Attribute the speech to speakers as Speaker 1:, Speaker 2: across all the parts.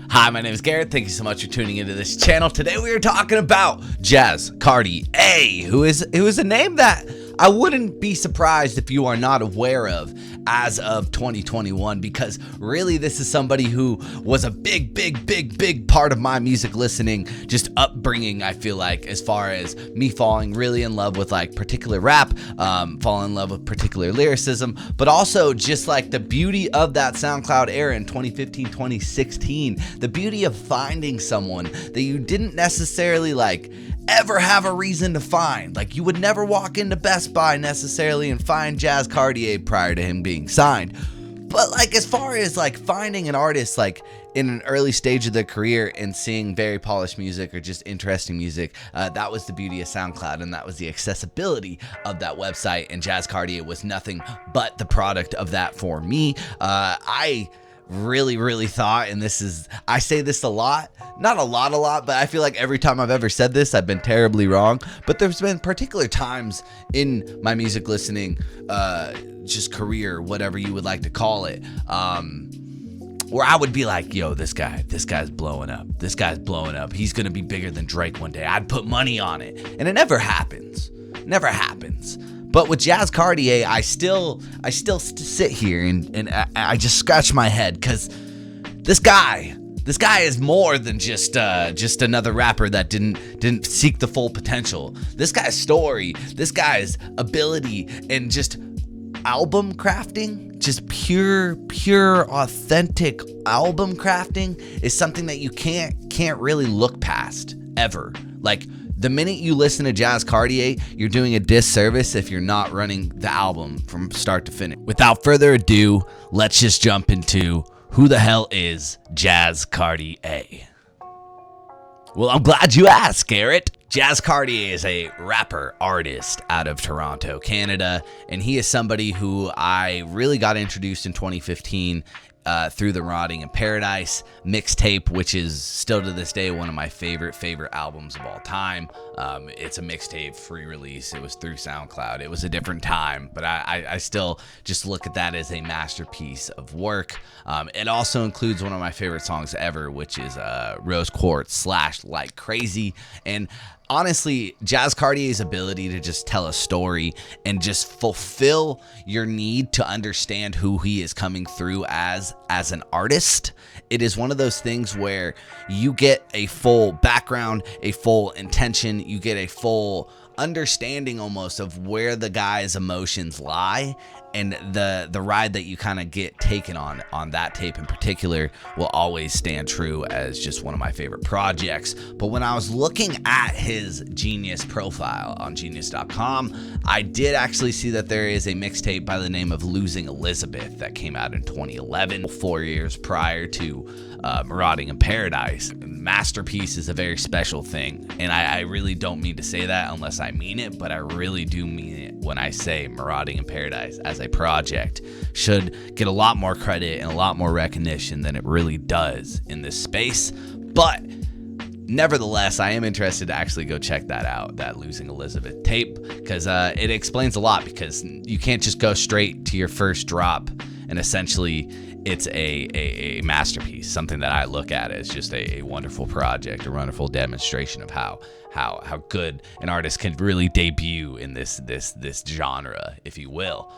Speaker 1: Hi, my name is Garrett. Thank you so much for tuning into this channel. Today we are talking about Jazz Cartier, who is a name that I wouldn't be surprised if you are not aware of as of 2021, because really this is somebody who was a big part of my music listening, just upbringing, I feel like, as far as me falling really in love with like particular rap, falling in love with particular lyricism, but also just like the beauty of that SoundCloud era in 2015, 2016, the beauty of finding someone that you didn't necessarily like ever have a reason to find. Like, you would never walk into Best Buy necessarily and find Jazz Cartier prior to him being signed. But like, as far as like finding an artist like in an early stage of their career and seeing very polished music or just interesting music, that was the beauty of SoundCloud, and that was the accessibility of that website, and Jazz Cartier was nothing but the product of that for me. I really thought, and I say this a lot, not a lot, but I feel like every time I've ever said this, I've been terribly wrong. But there's been particular times in my music listening, just career, whatever you would like to call it, where I would be like, yo, this guy's blowing up. This guy's blowing up. He's going to be bigger than Drake one day. I'd put money on it. And it never happens. Never happens. But with Jazz Cartier, I still sit here and I just scratch my head, because this guy is more than just another rapper that didn't seek the full potential. This guy's story, this guy's ability, and just album crafting, just pure authentic album crafting is something that you can't really look past ever. Like, the minute you listen to Jazz Cartier, you're doing a disservice if you're not running the album from start to finish. Without further ado, let's just jump into who the hell is Jazz Cartier. Well, I'm glad you asked, Garrett. Jazz Cartier is a rapper artist out of Toronto, Canada, and he is somebody who I really got introduced in 2015 through the Rotting in Paradise mixtape, which is still to this day one of my favorite albums of all time. It's a mixtape, free release. It was through SoundCloud. It was a different time, but I still just look at that as a masterpiece of work. It also includes one of my favorite songs ever, which is Rose Quartz / Like Crazy. And honestly, Jazz Cartier's ability to just tell a story and just fulfill your need to understand who he is coming through as an artist, it is one of those things where you get a full background, a full intention, you get a full understanding almost of where the guy's emotions lie, and the ride that you kind of get taken on that tape in particular will always stand true as just one of my favorite projects. But when I was looking at his Genius profile on genius.com, I did actually see that there is a mixtape by the name of Losing Elizabeth that came out in 2011, 4 years prior to Rotting in Paradise. Masterpiece is a very special thing, and I really don't mean to say that unless I mean it, but I really do mean it when I say Marauding in Paradise as a project should get a lot more credit and a lot more recognition than it really does in this space. But nevertheless, I am interested to actually go check that out, that Losing Elizabeth tape, because it explains a lot, because you can't just go straight to your first drop and essentially it's a masterpiece, something that I look at as just a wonderful project, a wonderful demonstration of how good an artist can really debut in this genre, if you will.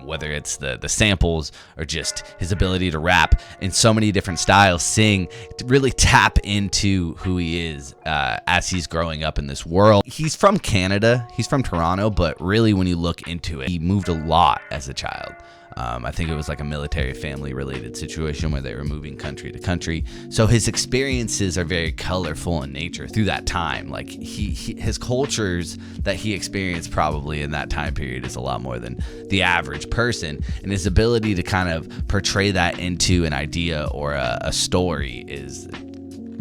Speaker 1: Whether it's the samples or just his ability to rap in so many different styles, sing, to really tap into who he is as he's growing up in this world. He's from Canada, he's from Toronto, but really when you look into it, he moved a lot as a child. I think it was like a military family related situation where they were moving country to country. So his experiences are very colorful in nature through that time. Like his cultures that he experienced probably in that time period is a lot more than the average person. And his ability to kind of portray that into an idea or a story is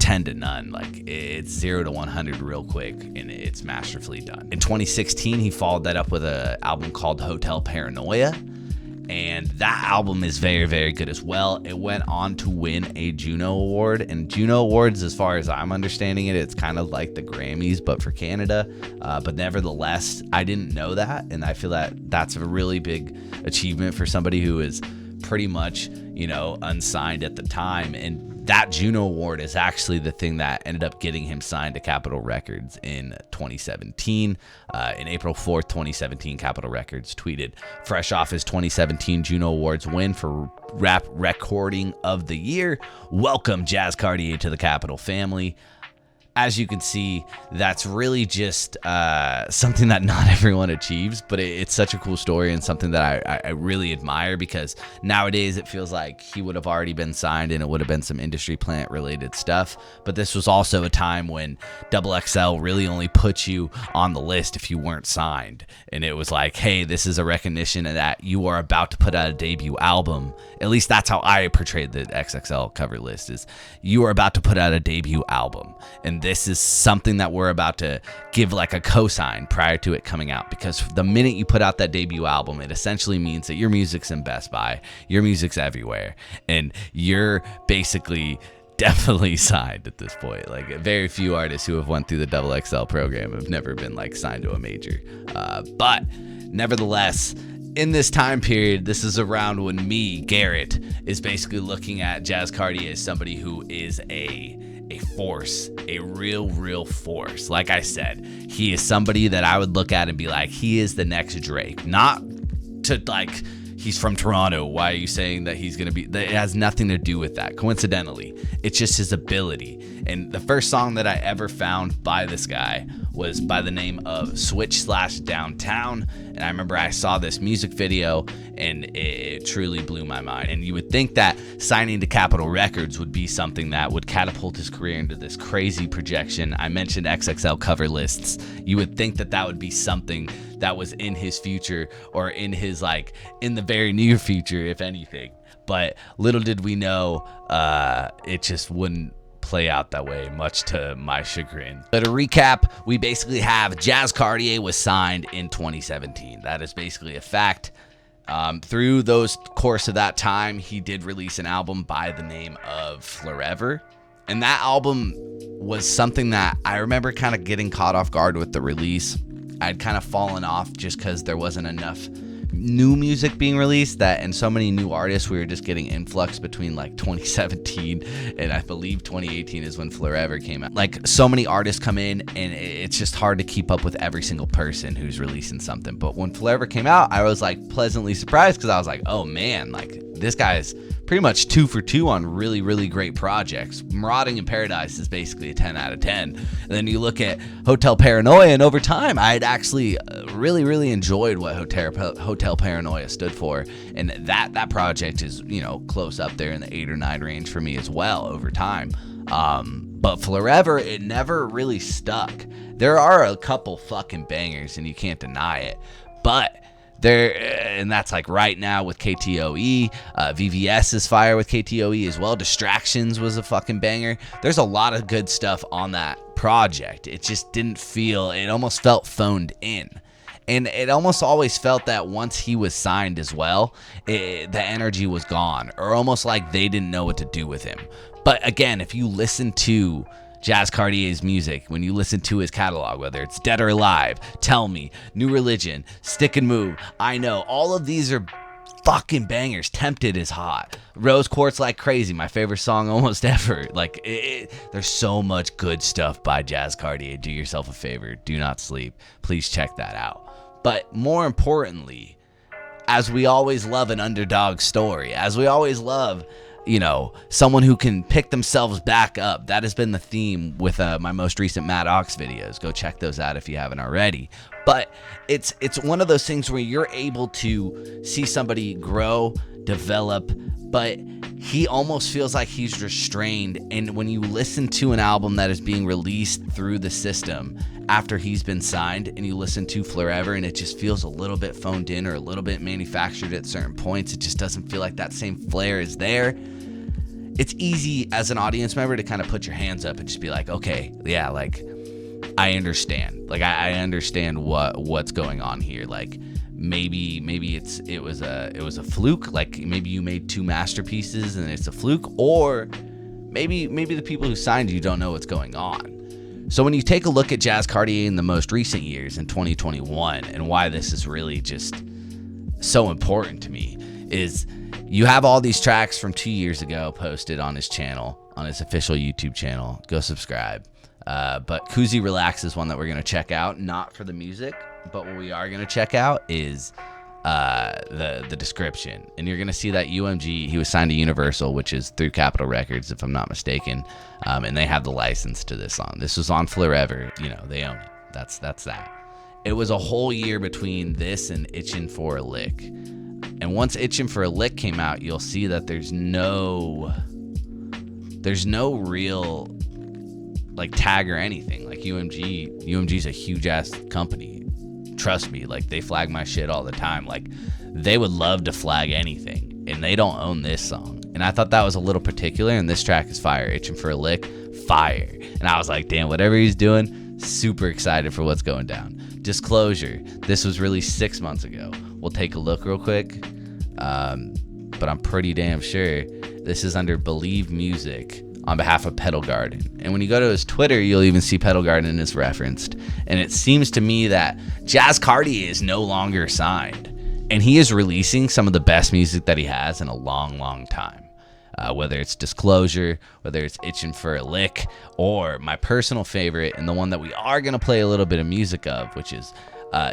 Speaker 1: 10 to none. Like, it's 0 to 100 real quick, and it's masterfully done. In 2016, he followed that up with an album called Hotel Paranoia, and that album is very, very good as well. It went on to win a Juno Award, and Juno Awards, as far as I'm understanding it, it's kind of like the Grammys, but for Canada. But nevertheless, I didn't know that, and I feel that that's a really big achievement for somebody who is pretty much, unsigned at the time. And that Juno Award is actually the thing that ended up getting him signed to Capitol Records in 2017. In April 4th, 2017, Capitol Records tweeted, fresh off his 2017 Juno Awards win for Rap Recording of the Year, welcome Jazz Cartier to the Capitol family. As you can see, that's really just something that not everyone achieves, but it's such a cool story and something that I really admire, because nowadays it feels like he would have already been signed and it would have been some industry plant related stuff. But this was also a time when XXL really only put you on the list if you weren't signed. And it was like, hey, this is a recognition that you are about to put out a debut album. At least that's how I portrayed the XXL cover list, is you are about to put out a debut album. And this is something that we're about to give like a cosign prior to it coming out, because the minute you put out that debut album, it essentially means that your music's in Best Buy, your music's everywhere, and you're basically definitely signed at this point. Like, very few artists who have went through the XXL program have never been like signed to a major. But nevertheless, in this time period, this is around when me, Garrett, is basically looking at Jazz Cartier as somebody who is a force, a real force. Like I said, he is somebody that I would look at and be like, he is the next Drake. Not to like, he's from Toronto, why are you saying that he's gonna be? It has nothing to do with that, coincidentally. It's just his ability. And the first song that I ever found by this guy was by the name of Switch/Downtown. And I remember I saw this music video and it truly blew my mind. And you would think that signing to Capitol Records would be something that would catapult his career into this crazy projection. I mentioned XXL cover lists. You would think that that would be something that was in his future, or in his, like, in the very near future, if anything. But little did we know, it just wouldn't play out that way, much to my chagrin. But to recap, we basically have Jazz Cartier was signed in 2017. That is basically a fact. Through those course of that time, he did release an album by the name of Forever. And that album was something that I remember kind of getting caught off guard with the release. I'd kind of fallen off just because there wasn't enough new music being released, that and so many new artists, we were just getting influx between like 2017 and I believe 2018 is when Forever came out. Like, so many artists come in and it's just hard to keep up with every single person who's releasing something. But when Forever came out, I was like pleasantly surprised, because I was like, oh man, like this guy's pretty much 2 for 2 on really great projects. Marauding in Paradise is basically a 10 out of 10. And then you look at Hotel Paranoia, and over time I had actually really enjoyed what Hotel Paranoia stood for, and that project is, you know, close up there in the 8 or 9 range for me as well over time. But Forever, it never really stuck. There are a couple fucking bangers and you can't deny it, but there, and that's like Right Now with KTOE, VVS is fire with KTOE as well. Distractions was a fucking banger. There's a lot of good stuff on that project. It just didn't feel, it almost felt phoned in. And it almost always felt that once he was signed as well, the energy was gone, or almost like they didn't know what to do with him. But again, if you listen to Jazz Cartier's music, when you listen to his catalog, whether it's Dead or Alive, Tell Me, New Religion, Stick and Move, I Know, all of these are fucking bangers. Tempted is hot. Rose Quartz Like Crazy, my favorite song almost ever. Like, there's so much good stuff by Jazz Cartier. Do yourself a favor. Do not sleep. Please check that out. But more importantly, as we always love an underdog story, as we always love, you know, someone who can pick themselves back up. That has been the theme with my most recent Mad Ox videos. Go check those out if you haven't already. But it's one of those things where you're able to see somebody grow, develop, but he almost feels like he's restrained. And when you listen to an album that is being released through the system after he's been signed, and you listen to Forever and it just feels a little bit phoned in or a little bit manufactured at certain points, it just doesn't feel like that same flair is there. It's easy as an audience member to kind of put your hands up and just be like, okay, yeah, like, I understand. Like, I understand what's going on here. Like, maybe it was a fluke. Like, maybe you made 2 masterpieces and it's a fluke, or maybe the people who signed you don't know what's going on. So when you take a look at Jazz Cartier in the most recent years, in 2021, and why this is really just so important to me is, You have all these tracks from 2 years ago posted on his channel, on his official YouTube channel. Go subscribe. But Koozie Relax is one that we're going to check out, not for the music, but what we are going to check out is the description. And you're going to see that UMG, he was signed to Universal, which is through Capitol Records, if I'm not mistaken. And they have the license to this song. This was on Forever. You know, they own it. That's that. It was a whole year between this and Itchin' for a Lick. And once Itchin' for a Lick came out, you'll see that there's no real like tag or anything. Like UMG's a huge ass company. Trust me, like they flag my shit all the time. Like they would love to flag anything, and they don't own this song. And I thought that was a little particular, and this track is fire. Itchin' for a Lick, fire. And I was like, damn, whatever he's doing, super excited for what's going down. Disclosure, this was released 6 months ago. We'll take a look real quick. But I'm pretty damn sure this is under Believe Music on behalf of Pedal Garden. And when you go to his Twitter, you'll even see Pedal Garden is referenced. And it seems to me that Jazz Cartier is no longer signed. And he is releasing some of the best music that he has in a long, long time. Whether it's Disclosure, whether it's Itchin' for a Lick, or my personal favorite, and the one that we are going to play a little bit of music of, which is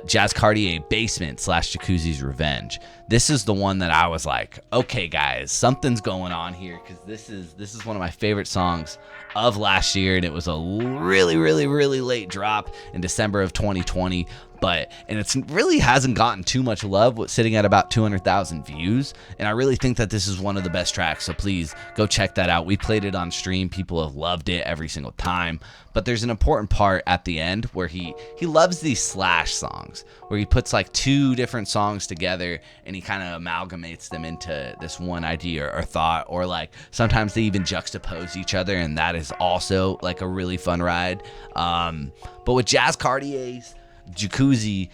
Speaker 1: Jazz Cartier Basement / Jacuzzi's Revenge. This is the one that I was like, okay guys, something's going on here, because this is one of my favorite songs of last year, and it was a really, really, really late drop in December of 2020. And it really hasn't gotten too much love, sitting at about 200,000 views. And I really think that this is one of the best tracks. So please go check that out. We played it on stream. People have loved it every single time. But there's an important part at the end where he loves these slash songs, where he puts like 2 different songs together and he kind of amalgamates them into this one idea or thought, or like sometimes they even juxtapose each other. And that is also like a really fun ride. But with Jazz Cartier's Jacuzzi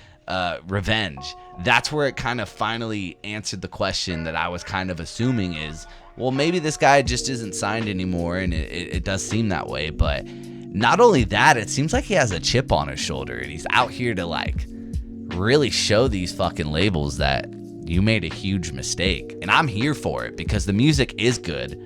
Speaker 1: Revenge, that's where it kind of finally answered the question that I was kind of assuming is, well, maybe this guy just isn't signed anymore, and it does seem that way. But not only that, it seems like he has a chip on his shoulder, and he's out here to like really show these fucking labels that you made a huge mistake. And I'm here for it because the music is good.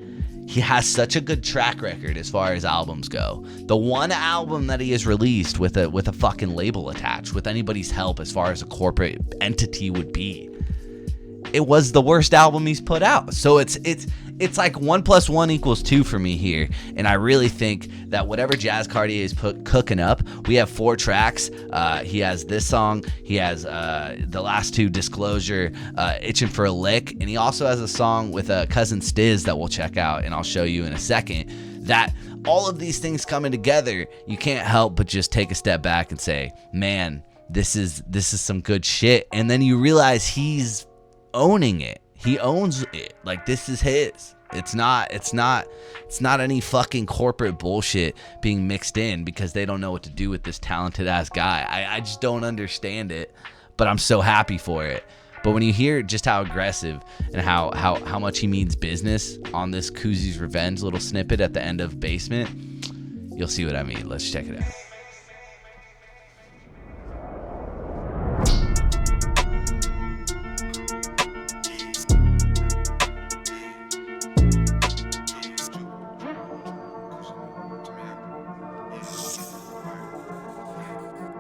Speaker 1: He has such a good track record as far as albums go. The one album that he has released with a fucking label attached, with anybody's help as far as a corporate entity would be, it was the worst album he's put out. So it's like 1 + 1 = 2 for me here. And I really think that whatever Jazz Cartier is cooking up, we have 4 tracks. He has this song. He has the last 2, Disclosure, Itchin' for a Lick. And he also has a song with Cousin Stiz that we'll check out, and I'll show you in a second. That all of these things coming together, you can't help but just take a step back and say, man, this is some good shit. And then you realize he's owning it. He owns it. Like, this is his. It's not any fucking corporate bullshit being mixed in because they don't know what to do with this talented ass guy. I just don't understand it, but I'm so happy for it. But when you hear just how aggressive and how much he means business on this Koozie's Revenge little snippet at the end of Basement, you'll see what I mean. Let's check it out.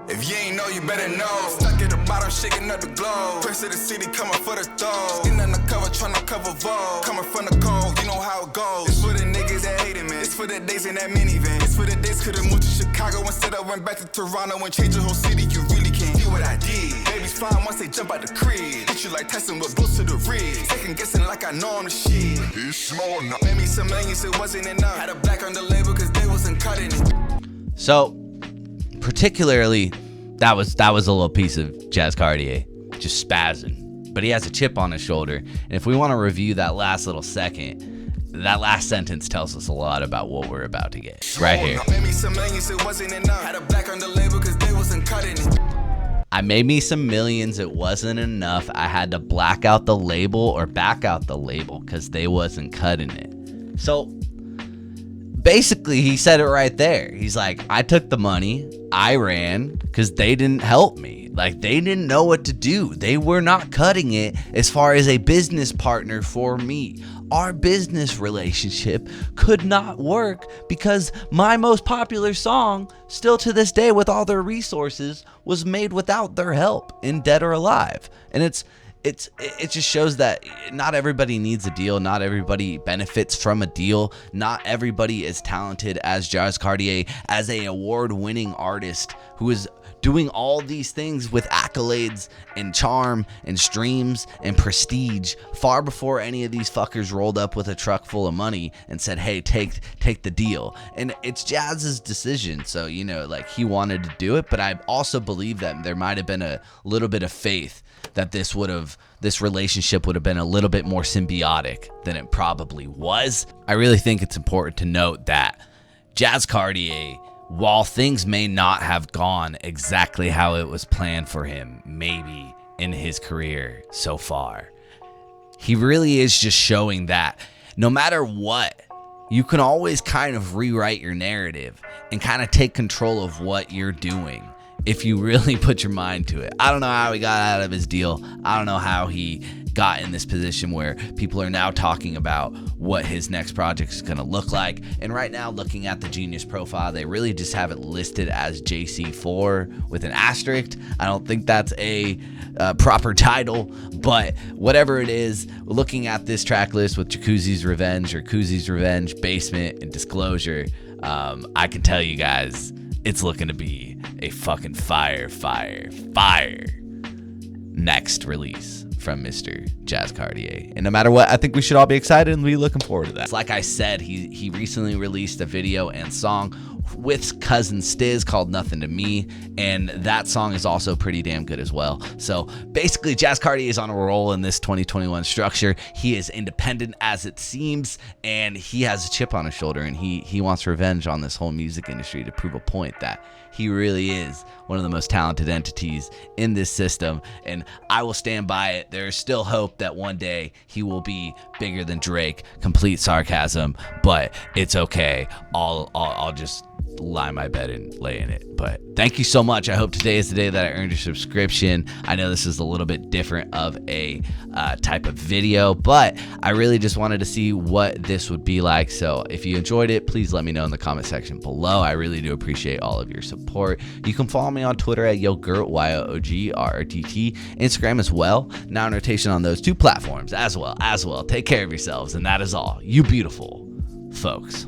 Speaker 2: If you ain't know, you better know. Stuck at the bottom, shaking up the globe. Press of the city, coming for the throne. In undercover, trying to cover Vogue. Coming from the cold, you know how it goes. It's for the niggas that hate it, man. It's for the days in that minivan. It's for the days could've moved to Chicago instead of went back to Toronto and changed the whole city. You really can't do what I did. Babies flying once they jump out the crib. Hit you like Tyson with boots to the ribs. Second guessing like I know I'm the shit. He's small now. Made me some millions, it wasn't enough. Had a black on the label cause they wasn't cutting it.
Speaker 1: So, particularly, that was a little piece of Jazz Cartier just spazzing, but he has a chip on his shoulder. And if we want to review that last little second, that last sentence tells us a lot about what we're about to get right here.
Speaker 2: Made me some millions, it wasn't enough. Had a black on the label cause they wasn't cutting it.
Speaker 1: I made me some millions, it wasn't enough. I had to black out the label or back out the label because they wasn't cutting it. So basically, he said it right there. He's like, I took the money, I ran, because they didn't help me. Like, they didn't know what to do. They were not cutting it as far as a business partner for me. Our business relationship could not work because my most popular song, still to this day with all their resources, was made without their help in Dead or Alive. And it just shows that not everybody needs a deal. Not everybody benefits from a deal. Not everybody is talented as Jazz Cartier, as a award-winning artist who is doing all these things with accolades and charm and streams and prestige far before any of these fuckers rolled up with a truck full of money and said, hey, take the deal. And it's Jazz's decision. So, you know, like, he wanted to do it, but I also believe that there might have been a little bit of faith that this relationship would have been a little bit more symbiotic than it probably was. I really think it's important to note that Jazz Cartier, while things may not have gone exactly how it was planned for him, maybe in his career so far, he really is just showing that no matter what, you can always kind of rewrite your narrative and kind of take control of what you're doing if you really put your mind to it. I don't know how he got out of his deal. I don't know how he got in this position where people are now talking about what his next project is going to look like. And right now, looking at the Genius profile, they really just have it listed as JC4 with an asterisk. I don't think that's a proper title, but whatever it is, looking at this track list with Jacuzzi's Revenge or Koozi's Revenge, Basement, and Disclosure, I can tell you guys, it's looking to be a fucking fire next release from Mr. Jazz Cartier. And no matter what, I think we should all be excited and be looking forward to that. Like I said, he recently released a video and song with cousin Stiz called Nothing to Me, and that song is also pretty damn good as well. So basically, Jazz Cartier is on a roll in this 2021 structure. He is independent as it seems, and he has a chip on his shoulder, and he wants revenge on this whole music industry to prove a point that he really is one of the most talented entities in this system, and I will stand by it. There is still hope that one day he will be bigger than Drake. Complete sarcasm, but it's okay. I'll just lie in my bed and lay in it. But thank you so much. I hope today is the day that I earned your subscription. I know this is a little bit different of a type of video, but I really just wanted to see what this would be like. So if you enjoyed it, please let me know in the comment section below. I really do appreciate all of your support. You can follow me on Twitter at YoGarrett, YoGRRTT, Instagram as well. Now in rotation on those two platforms as well. Take care of yourselves, and that is all. You beautiful folks.